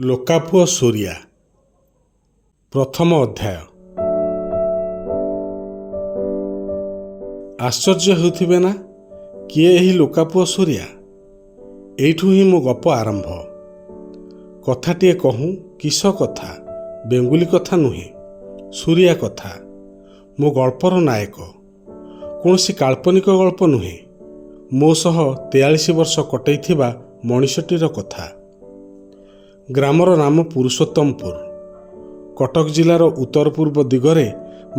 ଲୋକାପୁଅ ସୂରିଆ ପ୍ରଥମ ଅଧ୍ୟାୟ। ଆଶ୍ଚର୍ଯ୍ୟ ହେଉଥିବେ ନା, କିଏ ଏହି ଲୋକାପୁଅ ସୂରିଆ? ଏଇଠୁ ହିଁ ମୋ ଗପ ଆରମ୍ଭ। କଥାଟିଏ କହୁଁ। କିସ କଥା? ବେଙ୍ଗୁଲି କଥା ନୁହେଁ, ସୂରିଆ କଥା। ମୋ ଗଳ୍ପର ନାୟକ। କୌଣସି କାଳ୍ପନିକ ଗଳ୍ପ ନୁହେଁ, ମୋ ସହ 43 ବର୍ଷ କଟେଇଥିବା ମଣିଷଟିର କଥା। ଗ୍ରାମର ନାମ ପୁରୁଷୋତ୍ତମପୁର। କଟକ ଜିଲ୍ଲାର ଉତ୍ତର ପୂର୍ବ ଦିଗରେ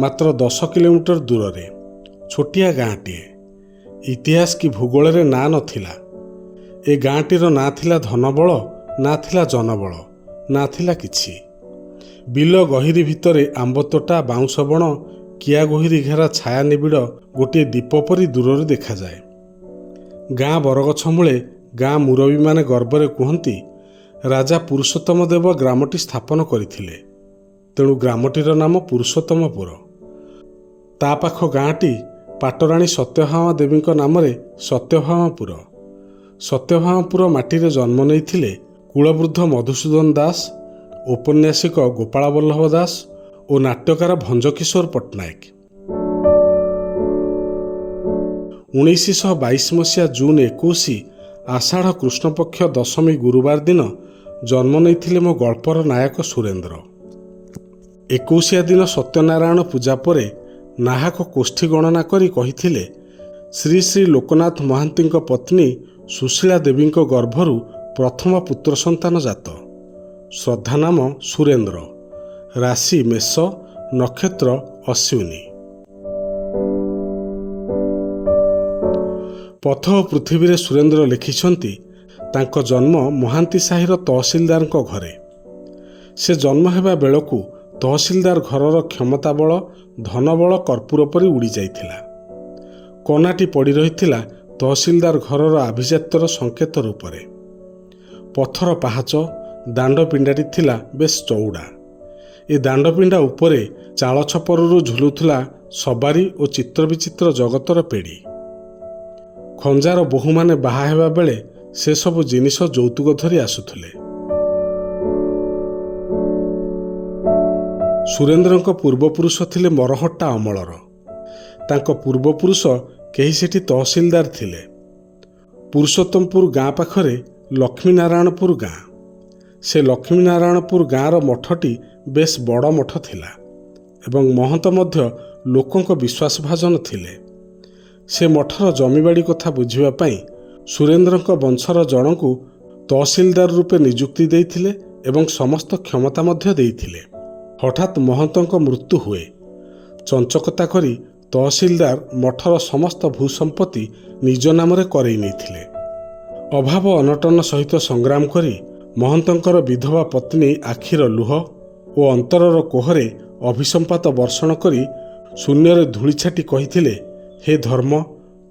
ମାତ୍ର 10 କିଲୋମିଟର ଦୂରରେ ଛୋଟିଆ ଗାଁଟିଏ। ଇତିହାସ କି ଭୂଗୋଳରେ ନାଁ ନଥିଲା। ଏ ଗାଁଟିର ନାଁ ଥିଲା ଧନବଳ, ନା ଥିଲା ଜନବଳ, ନା ଥିଲା କିଛି। ବିଲ ଗହିରି ଭିତରେ ଆମ୍ବତୋଟା, ବାଉଁଶ ବଣ, କିଆ ଗୋହିରି ଘେରା ଛାୟା ନିବିଡ଼ ଗୋଟିଏ ଦ୍ୱୀପ ପରି ଦୂରରୁ ଦେଖାଯାଏ। ଗାଁ ବରଗଛ ମୂଳେ ଗାଁ ମୁରବୀମାନେ ଗର୍ବରେ କୁହନ୍ତି, ରାଜା ପୁରୁଷୋତ୍ତମ ଦେବ ଗ୍ରାମଟି ସ୍ଥାପନ କରିଥିଲେ, ତେଣୁ ଗ୍ରାମଟିର ନାମ ପୁରୁଷୋତ୍ତମପୁର। ତା ପାଖ ଗାଁଟି ପାଟରାଣୀ ସତ୍ୟଭାମା ଦେବୀଙ୍କ ନାମରେ ସତ୍ୟଭାମାପୁର। ସତ୍ୟଭାମାପୁର ମାଟିରେ ଜନ୍ମ ନେଇଥିଲେ କୁଳବୃଦ୍ଧ ମଧୁସୂଦନ ଦାସ, ଔପନ୍ୟାସିକ ଗୋପାଳ ବଲ୍ଲଭ ଦାସ ଓ ନାଟ୍ୟକାର ଭଞ୍ଜକିଶୋର ପଟ୍ଟନାୟକ। 1922 ମସିହା ଜୁନ 21 ଆଷାଢ଼ କୃଷ୍ଣପକ୍ଷ ଦଶମୀ ଗୁରୁବାର ଦିନ ଜନ୍ମ ନେଇଥିଲେ ମୋ ଗଳ୍ପର ନାୟକ ସୁରେନ୍ଦ୍ର। 21 ଦିନ ସତ୍ୟନାରାୟଣ ପୂଜା ପରେ ନାହାକ କୋଷ୍ଠୀ ଗଣନା କରି କହିଥିଲେ, ଶ୍ରୀ ଶ୍ରୀ ଲୋକନାଥ ମହାନ୍ତିଙ୍କ ପତ୍ନୀ ସୁଶୀଳା ଦେବୀଙ୍କ ଗର୍ଭରୁ ପ୍ରଥମ ପୁତ୍ର ସନ୍ତାନ ଜାତ। ଶ୍ରଦ୍ଧା ନାମ ସୁରେନ୍ଦ୍ର, ରାଶି ମେଷ, ନକ୍ଷତ୍ର ଅଶ୍ୱିନୀ। ପଥ ଓ ପୃଥିବୀରେ ସୁରେନ୍ଦ୍ର ଲେଖିଛନ୍ତି, ତାଙ୍କ ଜନ୍ମ ମହାନ୍ତି ସାହିର ତହସିଲଦାରଙ୍କ ଘରେ। ସେ ଜନ୍ମ ହେବା ବେଳକୁ ତହସିଲଦାର ଘରର କ୍ଷମତା ବଳ, ଧନବଳ କର୍ପୂର ପରି ଉଡ଼ିଯାଇଥିଲା। କନାଟି ପଡ଼ି ରହିଥିଲା ତହସିଲଦାର ଘରର ଆଭିଜାତ୍ୟର ସଂକେତ ରୂପରେ। ପଥର ପାହାଚ, ଦାଣ୍ଡ ପିଣ୍ଡାଟି ଥିଲା ବେଶ ଚଉଡ଼ା। ଏ ଦାଣ୍ଡପିଣ୍ଡା ଉପରେ ଚାଳ ଛପରରୁ ଝୁଲୁଥିଲା ସବାରି ଓ ଚିତ୍ରବିଚିତ୍ର ଜଗତର ପେଡ଼ି। ଖଞ୍ଜାର ବୋହୂମାନେ ବାହା ହେବା ବେଳେ ସେସବୁ ଜିନିଷ ଯୌତୁକ ଧରି ଆସୁଥିଲେ। ସୁରେନ୍ଦ୍ରଙ୍କ ପୂର୍ବପୁରୁଷ ଥିଲେ ମରହଟ୍ଟା ଅମଳର। ତାଙ୍କ ପୂର୍ବପୁରୁଷ କେହି ସେଠି ତହସିଲଦାର ଥିଲେ। ପୁରୁଷୋତ୍ତମପୁର ଗାଁ ପାଖରେ ଲକ୍ଷ୍ମୀନାରାୟଣପୁର ଗାଁ। ସେ ଲକ୍ଷ୍ମୀନାରାୟଣପୁର ଗାଁର ମଠଟି ବେଶ ବଡ଼ ମଠ ଥିଲା ଏବଂ ମହନ୍ତ ମଧ୍ୟ ଲୋକଙ୍କ ବିଶ୍ୱାସଭାଜନ ଥିଲେ। ସେ ମଠର ଜମିବାଡ଼ି କଥା ବୁଝିବା ପାଇଁ ସୁରେନ୍ଦ୍ରଙ୍କ ବଂଶର ଜଣଙ୍କୁ ତହସିଲଦାର ରୂପେ ନିଯୁକ୍ତି ଦେଇଥିଲେ ଏବଂ ସମସ୍ତ କ୍ଷମତା ମଧ୍ୟ ଦେଇଥିଲେ। ହଠାତ୍ ମହନ୍ତଙ୍କ ମୃତ୍ୟୁ ହୁଏ। ଚଞ୍ଚକତା କରି ତହସିଲଦାର ମଠର ସମସ୍ତ ଭୂସମ୍ପତ୍ତି ନିଜ ନାମରେ କରେଇ ନେଇଥିଲେ। ଅଭାବ ଅନଟନ ସହିତ ସଂଗ୍ରାମ କରି ମହନ୍ତଙ୍କର ବିଧବା ପତ୍ନୀ ଆଖିର ଲୁହ ଓ ଅନ୍ତରର କୋହରେ ଅଭିସମ୍ପାତ ବର୍ଷଣ କରି ଶୂନ୍ୟରେ ଧୂଳି ଛାଟି କହିଥିଲେ, ହେ ଧର୍ମ,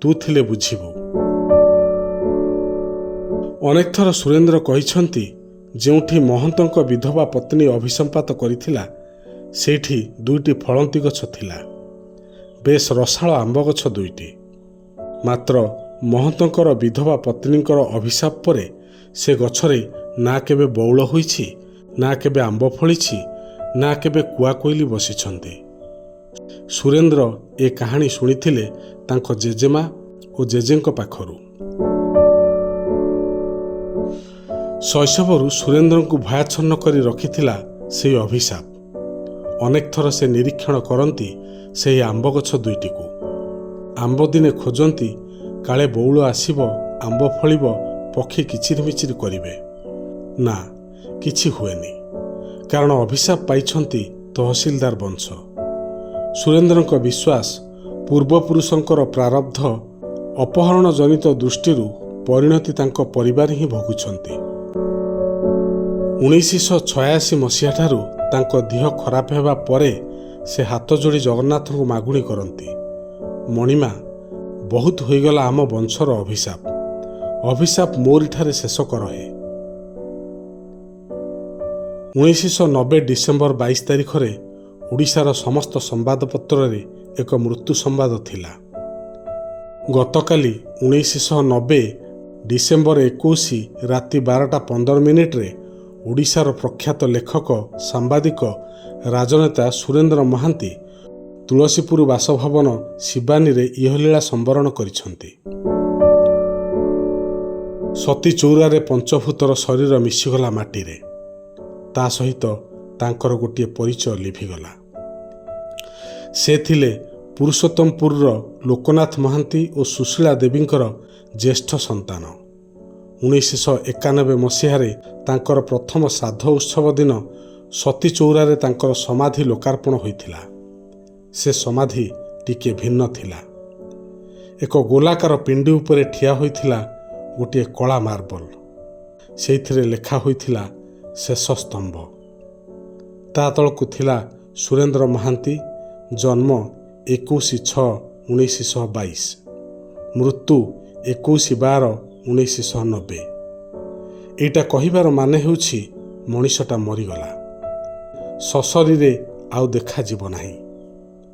ତୁ ଥିଲେ ବୁଝିବୁ। ଅନେକ ଥର ସୁରେନ୍ଦ୍ର କହିଛନ୍ତି, ଯେଉଁଠି ମହନ୍ତଙ୍କ ବିଧବା ପତ୍ନୀ ଅଭିସମ୍ପାତ କରିଥିଲା, ସେଇଠି 2ଟି ଫଳନ୍ତି ଗଛ ଥିଲା। ବେଶ ରସାଳ ଆମ୍ବ ଗଛ 2ଟି। ମାତ୍ର ମହନ୍ତଙ୍କର ବିଧବା ପତ୍ନୀଙ୍କର ଅଭିଶାପ ପରେ ସେ ଗଛରେ ନା କେବେ ବଉଳ ହୋଇଛି, ନା କେବେ ଆମ୍ବ ଫଳିଛି, ନା କେବେ କୁଆ କୋଇଲି ବସିଛନ୍ତି। ସୁରେନ୍ଦ୍ର ଏ କାହାଣୀ ଶୁଣିଥିଲେ ତାଙ୍କ ଜେଜେମା ଓ ଜେଜେଙ୍କ ପାଖରୁ। ଶୈଶବରୁ ସୁରେନ୍ଦ୍ରଙ୍କୁ ଭୟାଚ୍ଛନ୍ନ କରି ରଖିଥିଲା ସେହି ଅଭିଶାପ। ଅନେକ ଥର ସେ ନିରୀକ୍ଷଣ କରନ୍ତି ସେହି ଆମ୍ବ ଗଛ 2ଟିକୁ। ଆମ୍ବ ଦିନେ ଖୋଜନ୍ତି, କାଳେ ବଉଳ ଆସିବ, ଆମ୍ବ ଫଳିବ, ପକ୍ଷୀ କିଚିରି ମିଚିରି କରିବେ। ନା, କିଛି ହୁଏନି, କାରଣ ଅଭିଶାପ ପାଇଛନ୍ତି ତହସିଲଦାର ବଂଶ। ସୁରେନ୍ଦ୍ରଙ୍କ ବିଶ୍ୱାସ, ପୂର୍ବପୁରୁଷଙ୍କର ପ୍ରାରବ୍ଧ ଅପହରଣ ଜନିତ ଦୃଷ୍ଟିରୁ ପରିଣତି ତାଙ୍କ ପରିବାର ହିଁ ଭୋଗୁଛନ୍ତି। 1986 ମସିହା ଠାରୁ ତାଙ୍କ ଦେହ ଖରାପ ହେବା ପରେ ସେ ହାତ ଯୋଡ଼ି ଜଗନ୍ନାଥଙ୍କୁ ମାଗୁଣି କରନ୍ତି, ମଣିମା, ବହୁତ ହୋଇଗଲା ଆମ ବଂଶର ଅଭିଶାପ, ଅଭିଶାପ ମୋରିଠାରେ ଶେଷ କର ହେ। 1990 ଡିସେମ୍ବର 22 ତାରିଖରେ ଓଡ଼ିଶାର ସମସ୍ତ ସମ୍ବାଦପତ୍ରରେ ଏକ ମୃତ୍ୟୁ ସମ୍ବାଦ ଥିଲା। ଗତକାଲି 1990 ଡିସେମ୍ବର 21 ରାତି 12ଟା 15 ମିନିଟରେ ଓଡ଼ିଶାର ପ୍ରଖ୍ୟାତ ଲେଖକ, ସାମ୍ବାଦିକ, ରାଜନେତା ସୁରେନ୍ଦ୍ର ମହାନ୍ତି ତୁଳସୀପୁର ବାସଭବନ ଶିବାନୀରେ ଇହଲୀଳା ସମ୍ବରଣ କରିଛନ୍ତି। ସତୀ ଚଉରାରେ ପଞ୍ଚଭୂତର ଶରୀର ମିଶିଗଲା ମାଟିରେ। ତା ସହିତ ତାଙ୍କର ଗୋଟିଏ ପରିଚୟ ଲିଭିଗଲା। ସେ ଥିଲେ ପୁରୁଷୋତ୍ତମପୁରର ଲୋକନାଥ ମହାନ୍ତି ଓ ସୁଶୀଳା ଦେବୀଙ୍କର ଜ୍ୟେଷ୍ଠ ସନ୍ତାନ। 1991 ମସିହାରେ ତାଙ୍କର ପ୍ରଥମ ଶ୍ରାଦ୍ଧ ଉତ୍ସବ ଦିନ ସତୀ ଚଉରାରେ ତାଙ୍କର ସମାଧି ଲୋକାର୍ପଣ ହୋଇଥିଲା। ସେ ସମାଧି ଟିକିଏ ଭିନ୍ନ ଥିଲା। ଏକ ଗୋଲାକାର ପିଣ୍ଡି ଉପରେ ଠିଆ ହୋଇଥିଲା ଗୋଟିଏ କଳା ମାର୍ବଲ। ସେଇଥିରେ ଲେଖା ହୋଇଥିଲା ଶେଷ ସ୍ତମ୍ଭ। ତା ତଳକୁ ଥିଲା ସୁରେନ୍ଦ୍ର ମହାନ୍ତି, ଜନ୍ମ 21/6/1922, ମୃତ୍ୟୁ 21/12/1990। ଏଇଟା କହିବାର ମାନେ ହେଉଛି ମଣିଷଟା ମରିଗଲା, ସଶରୀରେ ଆଉ ଦେଖାଯିବ ନାହିଁ।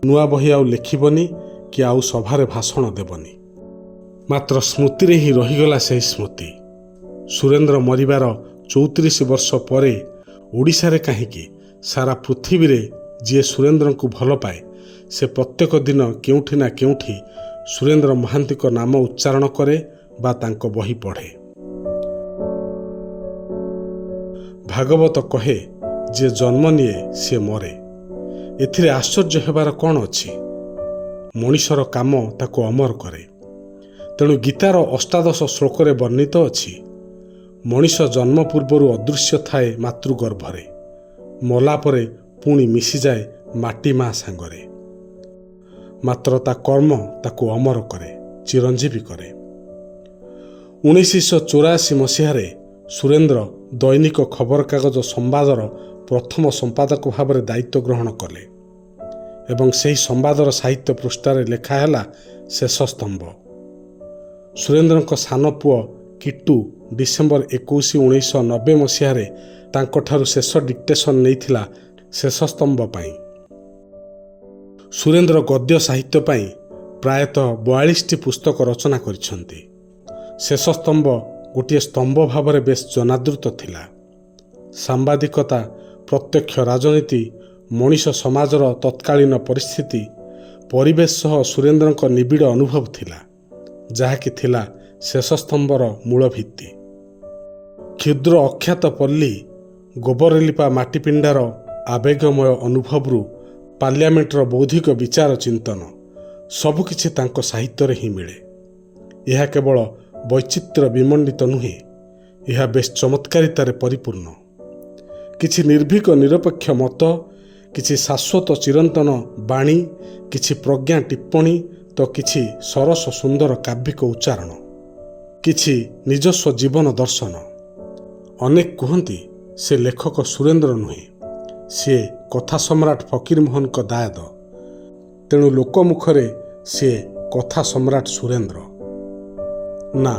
ନୂଆ ବହି ଆଉ ଲେଖିବନି କି ଆଉ ସଭାରେ ଭାଷଣ ଦେବନି। ମାତ୍ର ସ୍ମୃତିରେ ହିଁ ରହିଗଲା ସେହି ସ୍ମୃତି। ସୁରେନ୍ଦ୍ର ମରିବାର 34 ବର୍ଷ ପରେ ଓଡ଼ିଶାରେ କାହିଁକି, ସାରା ପୃଥିବୀରେ ଯିଏ ସୁରେନ୍ଦ୍ରଙ୍କୁ ଭଲ ପାଏ ସେ ପ୍ରତ୍ୟେକ ଦିନ କେଉଁଠି ନା କେଉଁଠି ସୁରେନ୍ଦ୍ର ମହାନ୍ତିଙ୍କ ନାମ ଉଚ୍ଚାରଣ କରେ ବା ତାଙ୍କ ବହି ପଢ଼େ। ଭାଗବତ କହେ, ଯିଏ ଜନ୍ମ ନିଏ ସିଏ ମରେ। ଏଥିରେ ଆଶ୍ଚର୍ଯ୍ୟ ହେବାର କ'ଣ ଅଛି? ମଣିଷର କାମ ତାକୁ ଅମର କରେ। ତେଣୁ ଗୀତାର 18 ଶ୍ଲୋକରେ ବର୍ଣ୍ଣିତ ଅଛି, ମଣିଷ ଜନ୍ମ ପୂର୍ବରୁ ଅଦୃଶ୍ୟ ଥାଏ ମାତୃଗର୍ଭରେ, ମଲା ପରେ ପୁଣି ମିଶିଯାଏ ମାଟି ମା ସାଙ୍ଗରେ। ମାତ୍ର ତା କର୍ମ ତାକୁ ଅମର କରେ, ଚିରଞ୍ଜୀବୀ କରେ। 1984 ମସିହାରେ ସୁରେନ୍ଦ୍ର ଦୈନିକ ଖବରକାଗଜ ସମ୍ବାଦର ପ୍ରଥମ ସମ୍ପାଦକ ଭାବରେ ଦାୟିତ୍ୱ ଗ୍ରହଣ କଲେ ଏବଂ ସେହି ସମ୍ବାଦର ସାହିତ୍ୟ ପୃଷ୍ଠାରେ ଲେଖା ହେଲା ଶେଷ ସ୍ତମ୍ଭ। ସୁରେନ୍ଦ୍ରଙ୍କ ସାନ ପୁଅ କିଟୁ ଡିସେମ୍ବର 21, 1990 ମସିହାରେ ତାଙ୍କଠାରୁ ଶେଷ ଡିକ୍ଟେସନ୍ ନେଇଥିଲା ଶେଷ ସ୍ତମ୍ଭ ପାଇଁ। ସୁରେନ୍ଦ୍ର ଗଦ୍ୟ ସାହିତ୍ୟ ପାଇଁ ପ୍ରାୟତଃ 42ଟି ପୁସ୍ତକ ରଚନା କରିଛନ୍ତି। ଶେଷ ସ୍ତମ୍ଭ ଗୋଟିଏ ସ୍ତମ୍ଭ ଭାବରେ ବେଶ୍ ଜନାଦୃତ ଥିଲା। ସାମ୍ବାଦିକତା, ପ୍ରତ୍ୟକ୍ଷ ରାଜନୀତି, ମଣିଷ ସମାଜର ତତ୍କାଳୀନ ପରିସ୍ଥିତି, ପରିବେଶ ସହ ସୁରେନ୍ଦ୍ରଙ୍କ ନିବିଡ଼ ଅନୁଭବ ଥିଲା, ଯାହାକି ଥିଲା ଶେଷ ସ୍ତମ୍ଭର ମୂଳ ଭିତ୍ତି। କ୍ଷୁଦ୍ର ଅଖ୍ୟାତ ପଲ୍ଲୀ, ଗୋବରଲିପା ମାଟିପିଣ୍ଡାର ଆବେଗମୟ ଅନୁଭବରୁ ପାର୍ଲିଆମେଣ୍ଟର ବୌଦ୍ଧିକ ବିଚାର ଚିନ୍ତନ, ସବୁକିଛି ତାଙ୍କ ସାହିତ୍ୟରେ ହିଁ ମିଳେ। ଏହା କେବଳ ବୈଚିତ୍ର୍ୟ ବିମଣ୍ଡିତ ନୁହେଁ, ଏହା ବେଶ୍ ଚମତ୍କାରିତାରେ ପରିପୂର୍ଣ୍ଣ। କିଛି ନିର୍ଭୀକ ନିରପେକ୍ଷ ମତ, କିଛି ଶାଶ୍ୱତ ଚିରନ୍ତନ ବାଣୀ, କିଛି ପ୍ରଜ୍ଞା ଟିପ୍ପଣୀ ତ କିଛି ସରସ ସୁନ୍ଦର କାବ୍ୟିକ ଉଚ୍ଚାରଣ, କିଛି ନିଜସ୍ୱ ଜୀବନ ଦର୍ଶନ। ଅନେକ କୁହନ୍ତି ସେ ଲେଖକ ସୁରେନ୍ଦ୍ର ନୁହେଁ, ସିଏ କଥା ସମ୍ରାଟ ଫକୀରମୋହନଙ୍କ ଦାୟାଦ। ତେଣୁ ଲୋକମୁଖରେ ସିଏ କଥା ସମ୍ରାଟ ସୁରେନ୍ଦ୍ର। ନା,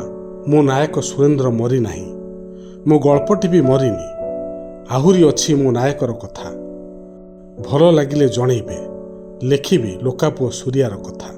ମୋ ନାୟକ ସୁରେନ୍ଦ୍ର ମରିନାହିଁ, ମୋ ଗଳ୍ପଟି ବି ମରିନି। ଆହୁରି ଅଛି ମୋ ନାୟକର କଥା। ଭଲ ଲାଗିଲେ ଜଣେଇବେ, ଲେଖିବି ଲୋକାପୁଅ ସୁରିଆର କଥା।